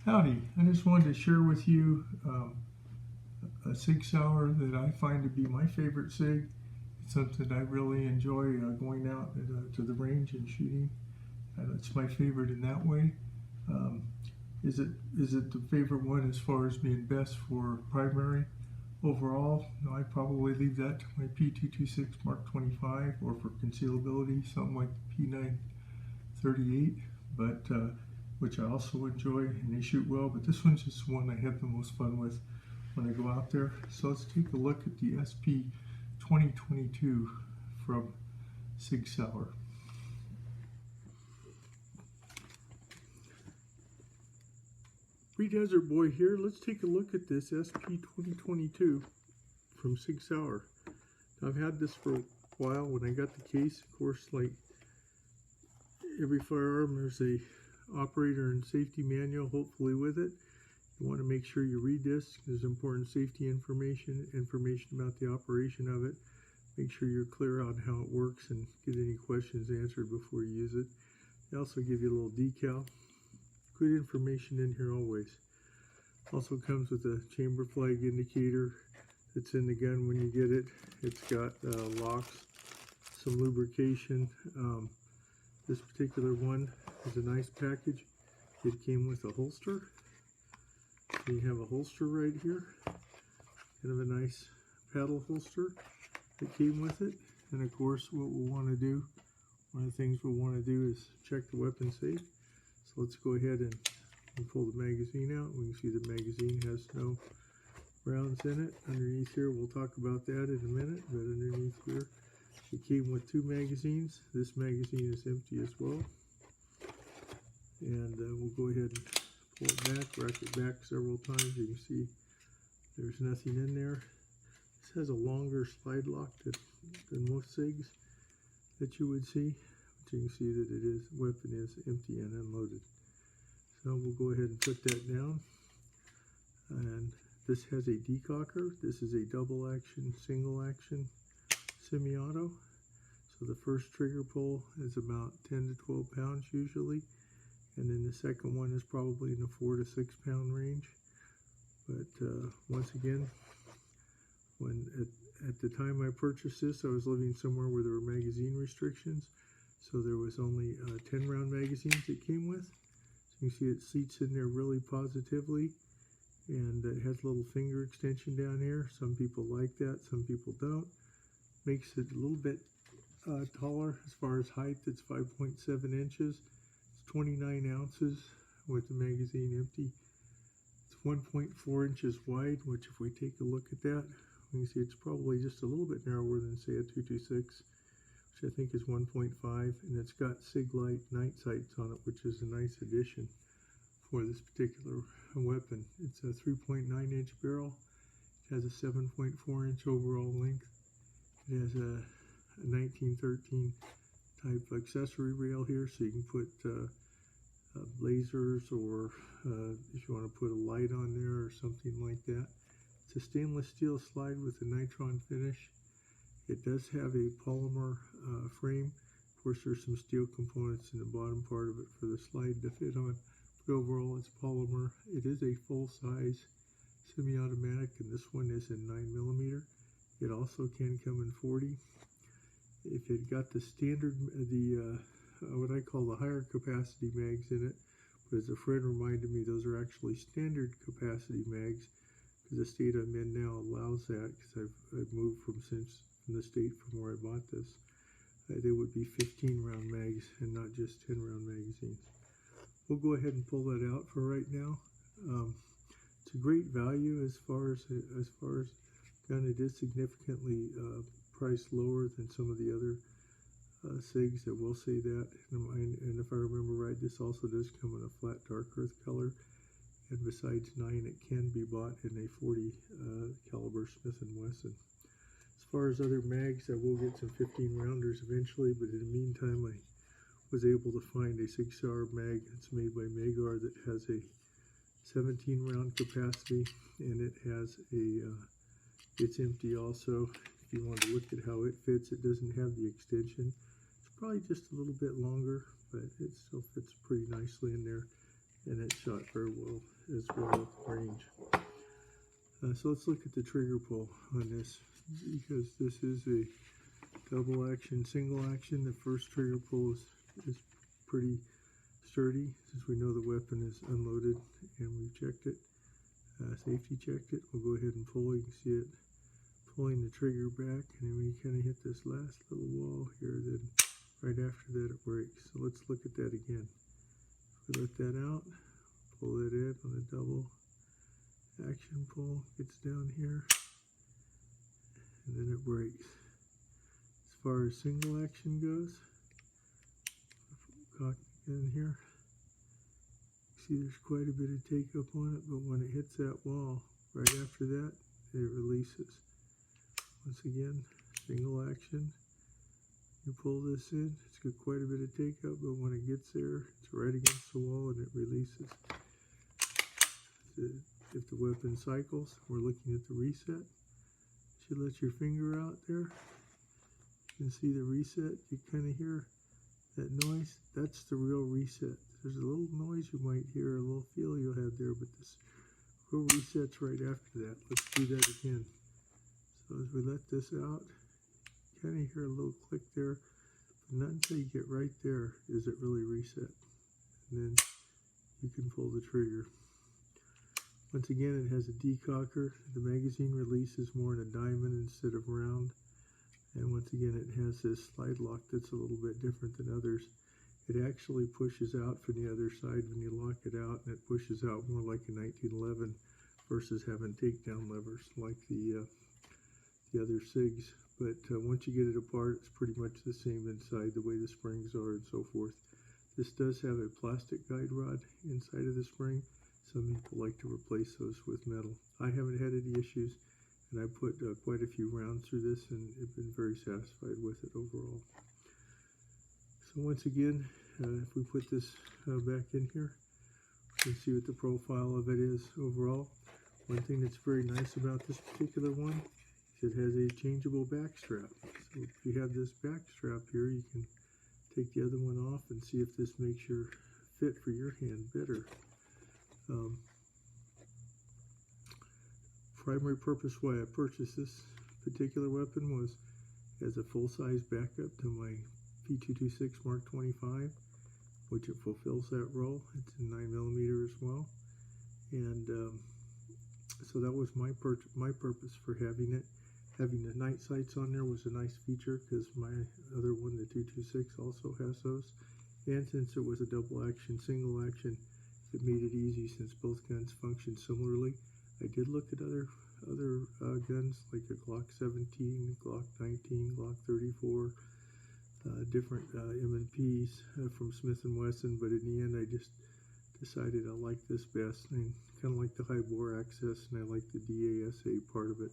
Howdy, I just wanted to share with you a Sig Sauer that I find to be my favorite Sig. It's something I really enjoy going out to the range and shooting. It's my favorite in that way. Is it the favorite one as far as being best for primary? Overall, no, I'd probably leave that to my P226 Mark 25 or for concealability, something like the P938, but which I also enjoy and they shoot well, but this one's just the one I have the most fun with when I go out there. So let's take a look at the SP 2022 from Sig Sauer. Desert Boy here. Let's take a look at this SP 2022 from Sig Sauer. Now, I've had this for a while. When I got the case, of course, like every firearm, there's a operator and safety manual hopefully with it. You want to make sure you read this. There's important safety information about the operation of it. Make sure you're clear on how it works and get any questions answered before you use it. They also give you a little decal. Good information in here always. Also comes with a chamber flag indicator that's in the gun when you get it. It's got locks, some lubrication. This particular one is a nice package. It came with a holster. So you have a holster right here. Kind of a nice paddle holster that came with it. And of course, what we'll want to do, one of the things we'll want to do is check the weapon safe. So let's go ahead and pull the magazine out. We can see the magazine has no rounds in it. Underneath here, we'll talk about that in a minute, but underneath here, it came with two magazines. This magazine is empty as well. And we'll go ahead and pull it back, rack it back several times. You can see there's nothing in there. This has a longer slide lock than most SIGs that you would see. But you can see that weapon is empty and unloaded. So we'll go ahead and put that down. And this has a decocker. This is a double action, single action semi-auto. So the first trigger pull is about 10 to 12 pounds usually. And then the second one is probably in the 4 to 6 pound range. But once again, when at the time I purchased this, I was living somewhere where there were magazine restrictions. So there was only 10 round magazines it came with. So you can see it seats in there really positively. And it has a little finger extension down here. Some people like that, some people don't. Makes it a little bit taller as far as height. It's 5.7 inches. It's 29 ounces with the magazine empty. It's 1.4 inches wide, which if we take a look at that, we can see it's probably just a little bit narrower than say a 226, which I think is 1.5, and it's got Sig Light night sights on it, which is a nice addition for this particular weapon. It's a 3.9 inch barrel. It has a 7.4 inch overall length. It has a 1913 type accessory rail here, so you can put lasers or if you want to put a light on there or something like that. It's a stainless steel slide with a nitron finish. It does have a polymer frame. Of course, there's some steel components in the bottom part of it for the slide to fit on. But overall, it's polymer. It is a full-size semi-automatic, and this one is in 9mm. It also can come in 40. If it got the standard, what I call the higher capacity mags in it, but as a friend reminded me, those are actually standard capacity mags, because the state I'm in now allows that, because I've moved from the state from where I bought this. They would be 15 round mags and not just 10 round magazines. We'll go ahead and pull that out for right now. It's a great value as far as gun. It is significantly priced lower than some of the other SIGs. I will say that. And if I remember right, this also does come in a flat dark earth color. And besides 9, it can be bought in a 40 caliber Smith & Wesson. As far as other mags, I will get some 15 rounders eventually, but in the meantime, I was able to find a Sig Sauer mag that's made by Magar that has a 17 round capacity, and it has it's empty also. If you want to look at how it fits, it doesn't have the extension. It's probably just a little bit longer, but it still fits pretty nicely in there. and it shot very well as well at range. So let's look at the trigger pull on this, because this is a double action, single action. The first trigger pull is pretty sturdy, since we know the weapon is unloaded and we checked it, safety checked it. We'll go ahead and pull. You can see it pulling the trigger back, and then when you kind of hit this last little wall here, then right after that it breaks. So let's look at that again. We let that out, pull it in on the double action pull, gets down here, and then it breaks. As far as single action goes, cock in here, see there's quite a bit of take up on it, but when it hits that wall, right after that, it releases. Once again, single action, you pull this in, it's got quite a bit of take up, but when it gets there, it's right against the wall and it releases. If the weapon cycles, we're looking at the reset. You let your finger out there, you can see the reset, you kind of hear that noise. That's the real reset. There's a little noise you might hear, a little feel you'll have there, but this real reset's right after that. Let's do that again. So as we let this out, you kind of hear a little click there, but not until you get right there is it really reset. And then you can pull the trigger. Once again, it has a decocker. The magazine release is more in a diamond instead of round. And once again, it has this slide lock that's a little bit different than others. It actually pushes out from the other side when you lock it out, and it pushes out more like a 1911 versus having takedown levers like the other SIGs. But once you get it apart, it's pretty much the same inside, the way the springs are and so forth. This does have a plastic guide rod inside of the spring. Some people like to replace those with metal. I haven't had any issues, and I put quite a few rounds through this and have been very satisfied with it overall. So once again, if we put this back in here, you can see what the profile of it is overall. One thing that's very nice about this particular one is it has a changeable back strap. So if you have this back strap here, you can take the other one off and see if this makes your fit for your hand better. Primary purpose why I purchased this particular weapon was as a full-size backup to my P226 Mark 25, which it fulfills that role. It's in 9mm as well, and so that was my purpose for having it. Having the night sights on there was a nice feature, because my other one, the 226, also has those. And since it was a double action, single action, it made it easy since both guns function similarly. I did look at other guns like a Glock 17, Glock 19, Glock 34, different M&Ps from Smith & Wesson, but in the end I just decided I like this best. I kind of like the high bore access, and I like the DASA part of it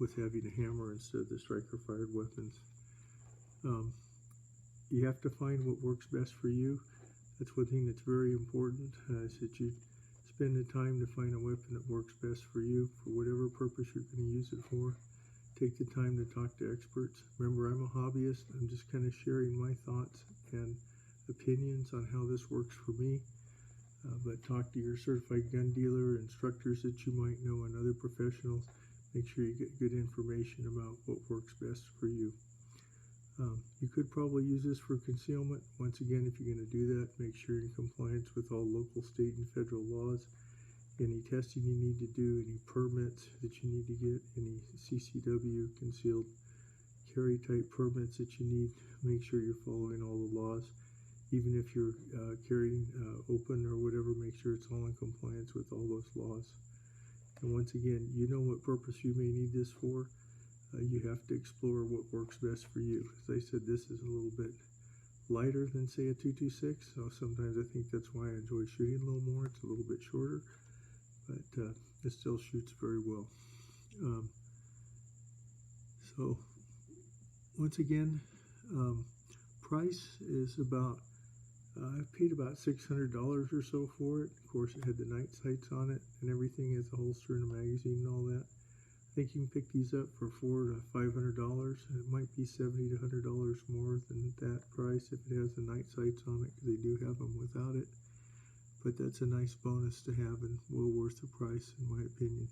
with having a hammer instead of the striker fired weapons. You have to find what works best for you. That's one thing that's very important, is that you spend the time to find a weapon that works best for you, for whatever purpose you're going to use it for. Take the time to talk to experts. Remember, I'm a hobbyist. I'm just kind of sharing my thoughts and opinions on how this works for me. But talk to your certified gun dealer, instructors that you might know, and other professionals. Make sure you get good information about what works best for you. You could probably use this for concealment. Once again, if you're going to do that, make sure you're in compliance with all local, state, and federal laws. Any testing you need to do, any permits that you need to get, any CCW, concealed carry type permits that you need, make sure you're following all the laws. Even if you're carrying open or whatever, make sure it's all in compliance with all those laws. And once again, you know what purpose you may need this for. You have to explore what works best for you. As I said, this is a little bit lighter than, say, a 226, so sometimes I think that's why I enjoy shooting a little more. It's a little bit shorter, but it still shoots very well. So once again, price is about, I paid about $600 or so for it. Of course, it had the night sights on it and everything, as a holster and a magazine and all that. I think you can pick these up for $400 to $500. It might be $70 to $100 more than that price if it has the night sights on it, because they do have them without it. but that's a nice bonus to have and well worth the price, in my opinion.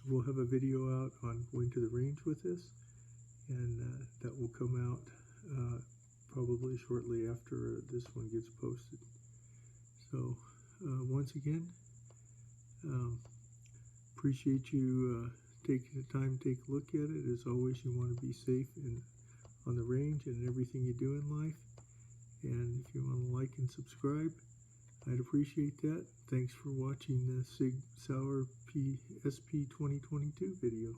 We'll have a video out on going to the range with this, and that will come out probably shortly after this one gets posted. So once again, appreciate you taking the time to take a look at it. As always, you want to be safe on the range and everything you do in life. And if you want to like and subscribe, I'd appreciate that. Thanks for watching the Sig Sauer SP 2022 video.